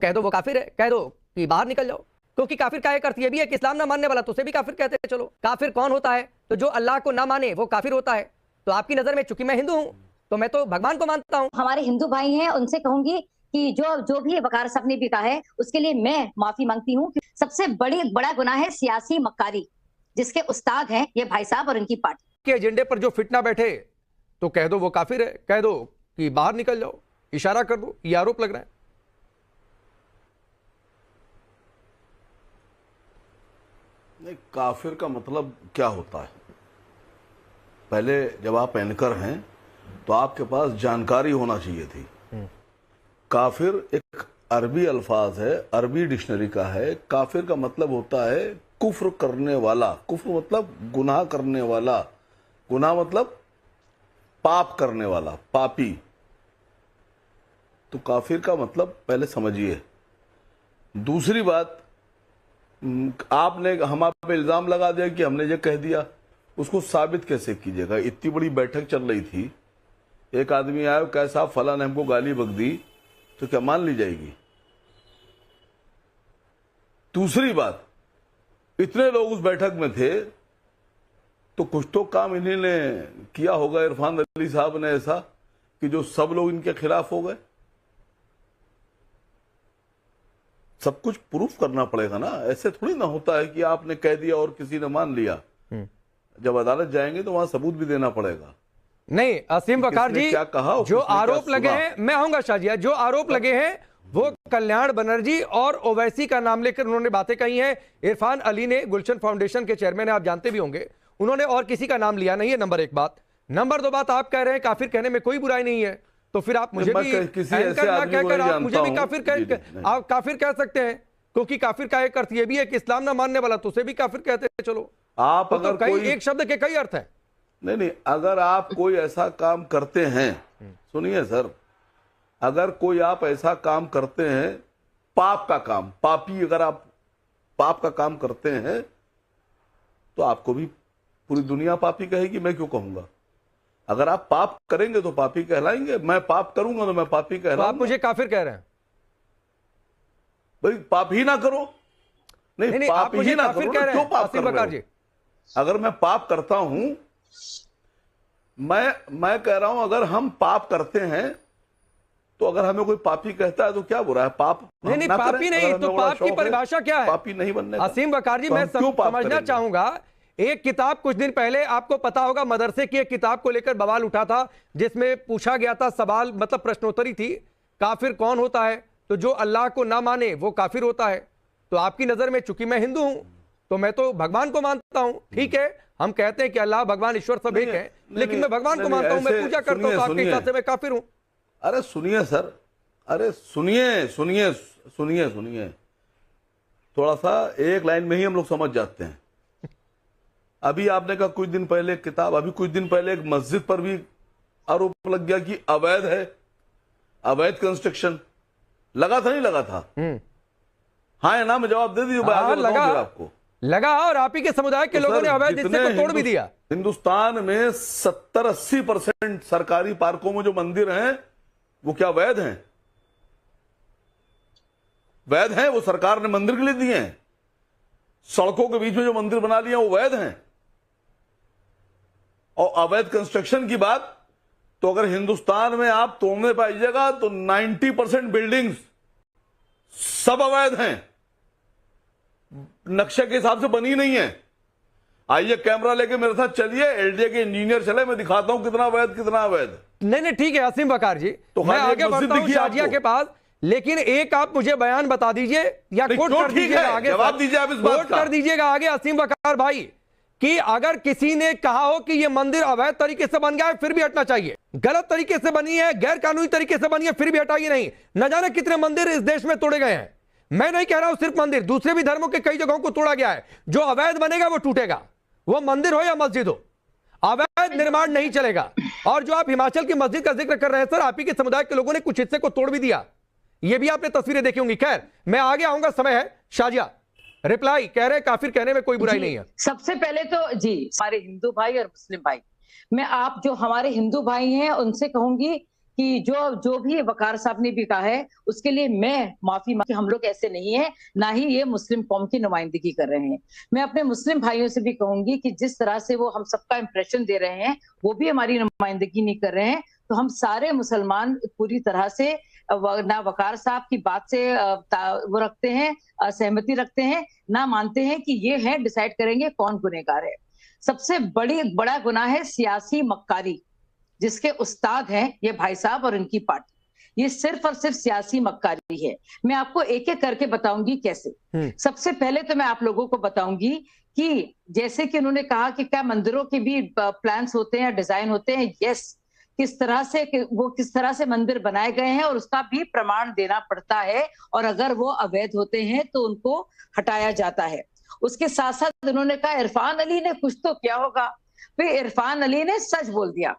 कह दो वो काफिर है, कह दो कि बाहर निकल जाओ। क्योंकि काफिर क्या करती है भी है कि इस्लाम ना मानने वाला तो उसे भी काफिर कहते हैं। चलो काफिर कौन होता है? तो जो अल्लाह को ना माने वो काफिर होता है। तो आपकी नजर में चूंकि मैं हिंदू हूं तो मैं तो भगवान को मानता हूं। हमारे हिंदू भाई हैं, उनसे कहूंगी कि जो भी वकार साहब ने भी कहा है उसके लिए मैं माफी मांगती हूँ। सबसे बड़ा गुनाह है सियासी मक्कारी, जिसके उस्ताद हैं ये भाई साहब और इनकी पार्टी के एजेंडे पर जो फिट ना बैठे तो कह दो वो काफिर है, कह दो कि बाहर निकल जाओ, इशारा कर दो। ये आरोप लग रहा है। नहीं, काफिर का मतलब क्या होता है? पहले जब आप एंकर हैं तो आपके पास जानकारी होना चाहिए थी। काफिर एक अरबी अल्फाज है, अरबी डिक्शनरी का है। काफिर का मतलब होता है कुफ्र करने वाला। कुफ्र मतलब गुनाह करने वाला, गुनाह मतलब पाप करने वाला, पापी। तो काफिर का मतलब पहले समझिए। दूसरी बात, आपने हम आप पे इल्जाम लगा दिया कि हमने ये कह दिया, उसको साबित कैसे कीजिएगा? इतनी बड़ी बैठक चल रही थी, एक आदमी आया कैसा फला ने हमको गाली बक दी, तो क्या मान ली जाएगी? दूसरी बात, इतने लोग उस बैठक में थे तो कुछ तो काम इन्हीं ने किया होगा, इरफान अली साहब ने, ऐसा कि जो सब लोग इनके खिलाफ हो गए। सब कुछ प्रूफ करना पड़ेगा ना, ऐसे थोड़ी ना होता है कि आपने कह दिया और किसी ने मान लिया। जब अदालत जाएंगे तो वहां सबूत भी देना पड़ेगा। नहीं असीम वकार जी, क्या कहा, जो आरोप लगे हैं, मैं आऊंगा शाजिया, जो आरोप लगे हैं वो कल्याण बनर्जी और ओवैसी का नाम लेकर उन्होंने बातें कही हैं। इरफान अली ने, गुलशन फाउंडेशन के चेयरमैन है, आप जानते भी होंगे, उन्होंने और किसी का नाम लिया नहीं है। नंबर एक बात। नंबर दो बात, आप कह रहे हैं काफिर कहने में कोई बुराई नहीं है, तो फिर आप मुझे भी एंकर ना कहकर आप मुझे भी काफिर कह सकते हैं। क्योंकि काफिर का एक अर्थ ये भी है कि इस्लाम ना मानने वाला, तो उसे भी काफिर कहते हैं। चलो आप तो अगर कई एक शब्द के कई अर्थ हैं। नहीं, अगर आप कोई ऐसा काम करते हैं, सुनिए सर, अगर कोई आप ऐसा काम करते हैं, पाप का काम, पापी, अगर आप पाप का काम करते हैं तो आपको भी पूरी दुनिया पापी कहेगी, मैं क्यों कहूंगा? अगर आप पाप करेंगे तो पापी कहलाएंगे, मैं पाप करूंगा तो मैं पापी कहलाऊंगा। तो आप मुझे काफिर कह रहे हैं? भाई पाप ही ना करो। नहीं, पाप ही ना करो, क्यों पाप कर रहे हो? अगर मैं पाप करता हूं, मैं कह रहा हूं, अगर हम पाप करते हैं तो अगर हमें कोई पापी कहता है तो क्या बुरा है? पाप नहीं, पापी नहीं, तो पाप की परिभाषा क्या है? पापी नहीं बनने का। असीम वकार जी, मैं समझना चाहूंगा, एक किताब कुछ दिन पहले आपको पता होगा, मदरसे की एक किताब को लेकर बवाल उठा था, जिसमें पूछा गया था सवाल, मतलब प्रश्नोत्तरी थी, काफिर कौन होता है? तो जो अल्लाह को ना माने वो काफिर होता है। तो आपकी नजर में चूंकि मैं हिंदू हूं तो मैं तो भगवान को मानता हूं। ठीक है, हम कहते हैं कि अल्लाह भगवान ईश्वर सब एक है, लेकिन मैं भगवान को मानता हूं, मैं पूजा करता हूं, तो आपके हिसाब से मैं काफिर हूं? अरे सुनिए सर, अरे सुनिए, थोड़ा सा एक लाइन में ही हम लोग समझ जाते हैं। अभी आपने कहा कुछ दिन पहले किताब, अभी कुछ दिन पहले एक मस्जिद पर भी आरोप लग गया कि अवैध है, अवैध कंस्ट्रक्शन। लगा था नहीं लगा था? हाँ या ना में जवाब दे दीजिए। लगा आपको? लगा, और आप ही के समुदाय के लोगों ने अवैध हिस्से को तोड़ भी दिया। हिंदुस्तान में 70-80% सरकारी पार्कों में जो मंदिर हैं वो क्या वैध हैं? वैध हैं, वो सरकार ने मंदिर के लिए दिए हैं। सड़कों के बीच में जो मंदिर बना लिए वो वैध हैं। और अवैध कंस्ट्रक्शन की बात, तो अगर हिंदुस्तान में आप तोड़ने पाइएगा तो 90% बिल्डिंग्स सब अवैध हैं, नक्शे के हिसाब से बनी नहीं है। आइए कैमरा लेके मेरे साथ चलिए, एलडीए के इंजीनियर चले, मैं दिखाता हूं कितना अवैध कितना अवैध। नहीं ठीक है असीम वकार जी, तो मैं आगे बढ़ता हूं शाजिया के पास, लेकिन एक आप मुझे बयान बता दीजिए या कोट कर दीजिएगा आगे, जवाब दीजिए आप इस बात का, कोट कर दीजिएगा आगे असीम वकार भाई, कि अगर किसी ने कहा हो कि यह मंदिर अवैध तरीके से बन गया है फिर भी हटना चाहिए, गलत तरीके से बनी है, गैर कानूनी तरीके से बनी है फिर भी हटाइए नहीं। न जाने कितने मंदिर इस देश में तोड़े गए हैं। मैं नहीं कह रहा हूं सिर्फ मंदिर, दूसरे भी धर्मों के कई जगहों को तोड़ा गया है। जो अवैध बनेगा वो टूटेगा, वो मंदिर हो या मस्जिद हो, अवैध निर्माण नहीं चलेगा। और जो आप हिमाचल की मस्जिद का जिक्र कर रहे हैं सर, आप ही के समुदाय के लोगों ने कुछ हिस्से को तोड़ भी दिया, ये भी आपने तस्वीरें देखी होंगी। खैर मैं आगे आऊंगा, समय है। शाजिया रिप्लाई कह रहे हैं काफिर कहने में कोई बुराई नहीं है। सबसे पहले तो जी हमारे हिंदू भाई और मुस्लिम भाई, मैं आप जो हमारे हिंदू भाई हैं उनसे कहूंगी कि जो भी वकार साहब ने भी कहा है उसके लिए मैं माफी मांगती। हम लोग ऐसे नहीं है, ना ही ये मुस्लिम कौम की नुमाइंदगी कर रहे हैं। मैं अपने मुस्लिम भाइयों से भी कहूंगी कि जिस तरह से वो हम सबका इंप्रेशन दे रहे हैं वो भी हमारी नुमाइंदगी नहीं कर रहे हैं। तो हम सारे मुसलमान पूरी तरह से ना वकार साहब की बात से वो रखते हैं, सहमति रखते हैं, ना मानते हैं कि ये है डिसाइड करेंगे कौन गुनहगार है। सबसे बड़ा गुनाह है सियासी मक्कारी, जिसके उस्ताद हैं ये भाई साहब और इनकी पार्टी। ये सिर्फ और सिर्फ सियासी मक्कारी है। मैं आपको एक एक करके बताऊंगी कैसे। सबसे पहले तो मैं आप लोगों को बताऊंगी कि जैसे कि उन्होंने कहा कि क्या मंदिरों के भी प्लान्स होते हैं, डिजाइन होते हैं। यस, किस तरह से मंदिर बनाए गए हैं और उसका भी प्रमाण देना पड़ता है, और अगर वो अवैध होते हैं तो उनको हटाया जाता है। उसके साथ साथ उन्होंने कहा इरफान अली ने कुछ तो किया होगा। फिर इरफान अली ने सच बोल दिया,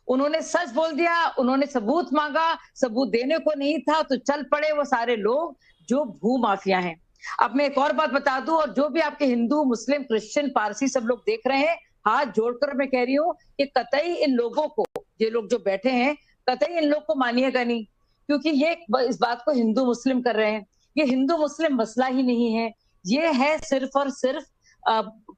उन्होंने सच बोल दिया, उन्होंने सबूत मांगा, सबूत देने को नहीं था तो चल पड़े वो सारे लोग जो भू माफिया हैं। अब मैं एक और बात बता दूं, और जो भी आपके हिंदू, मुस्लिम, क्रिश्चियन, पारसी सब लोग देख रहे हैं, हाथ जोड़कर मैं कह रही हूँ कि कतई इन लोगों को, ये लोग जो बैठे हैं, कतई इन लोग को मानिएगा नहीं, क्योंकि ये इस बात को हिंदू मुस्लिम कर रहे हैं। ये हिंदू मुस्लिम मसला ही नहीं है, ये है सिर्फ और सिर्फ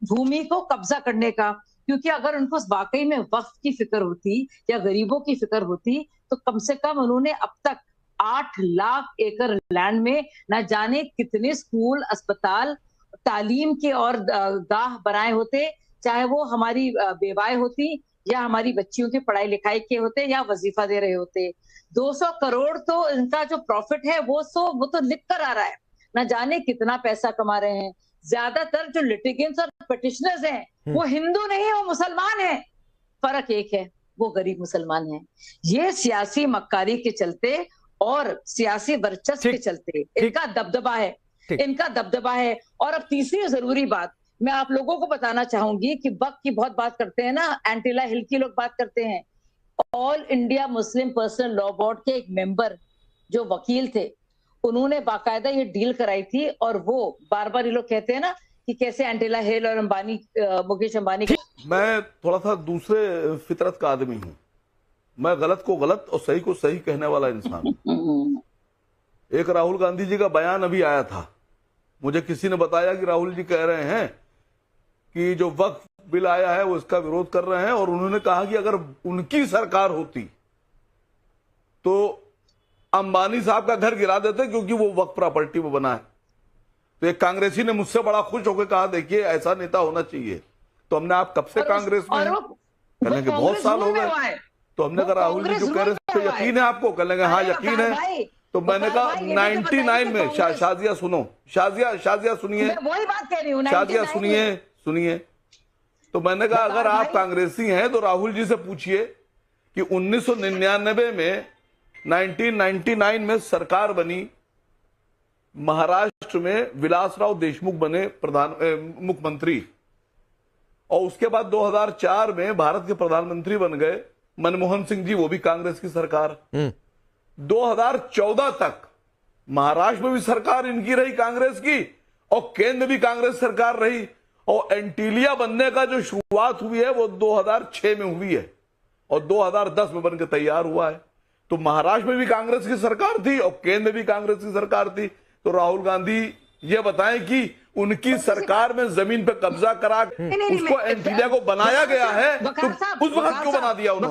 भूमि को कब्जा करने का। क्योंकि अगर उनको वाकई में वक्फ की फिक्र होती या गरीबों की फिक्र होती तो कम से कम उन्होंने अब तक 8 लाख एकड़ लैंड में न जाने कितने स्कूल, अस्पताल, तालीम के और गाह बनाए होते, चाहे वो हमारी बेवाएं होती या हमारी बच्चियों की पढ़ाई लिखाई के होते या वजीफा दे रहे होते। 200 करोड़ तो इनका जो प्रॉफिट है वो तो लिख कर आ रहा है, न जाने कितना पैसा कमा रहे हैं। ज्यादातर जो लिटिगेंट्स और पिटिशनर्स हैं वो हिंदू नहीं है, वो मुसलमान है। फर्क एक है, वो गरीब मुसलमान है। ये सियासी मक्कारी के चलते और सियासी वर्चस्व के चलते इनका दबदबा है, इनका दबदबा है। और अब तीसरी जरूरी बात मैं आप लोगों को बताना चाहूंगी कि वक्त की बहुत बात करते हैं ना, एंटीला हिल की लोग बात करते हैं। All India Muslim personal law board के एक मेंबर जो वकील थे, उन्होंने बाकायदा ये डील कराई थी। और वो बार बार ये लोग कहते हैं ना कि कैसे एंटीला हिल और मुकेश अंबानी। मैं थोड़ा सा दूसरे फितरत का आदमी हूं, मैं गलत को गलत और सही को सही कहने वाला इंसान हूं। एक राहुल गांधी जी का बयान अभी आया था, मुझे किसी ने बताया कि राहुल जी कह रहे हैं कि जो वक्फ बिल आया है वो इसका विरोध कर रहे हैं, और उन्होंने कहा कि अगर उनकी सरकार होती तो अंबानी साहब का घर गिरा देते क्योंकि वो वक्फ प्रॉपर्टी में बना है। तो एक कांग्रेसी ने मुझसे बड़ा खुश होकर कहा देखिए ऐसा नेता होना चाहिए। तो हमने आप कब से कांग्रेस में हैं? कहने के बहुत साल हो गए। तो हमने कहा राहुल जी जो कह रहे थे यकीन है आपको? कहने लगे हाँ यकीन है। तो मैंने कहा 99 में शाजिया सुनो, शाजिया सुनिए, वही बात कह रही हूँ, शाजिया सुनिए। तो मैंने कहा अगर आप कांग्रेसी हैं तो राहुल जी से पूछिए कि 1999 में 1999 में सरकार बनी, महाराष्ट्र में विलासराव देशमुख बने मुख्यमंत्री, और उसके बाद 2004 में भारत के प्रधानमंत्री बन गए मनमोहन सिंह जी, वो भी कांग्रेस की सरकार। 2014 तक महाराष्ट्र में भी सरकार इनकी रही, कांग्रेस की, और केंद्र भी कांग्रेस सरकार रही। और एंटीलिया बनने का जो शुरुआत हुई है वो 2006 में हुई है और 2010 में बनकर तैयार हुआ है। तो महाराष्ट्र में भी कांग्रेस की सरकार थी और केंद्र में भी कांग्रेस की सरकार थी। तो राहुल गांधी ये बताएं कि उनकी सरकार में जमीन पे कब्जा करा उसको एंटीलिया को बनाया गया है, तो उस वक्त क्यों बना दिया उन्होंने?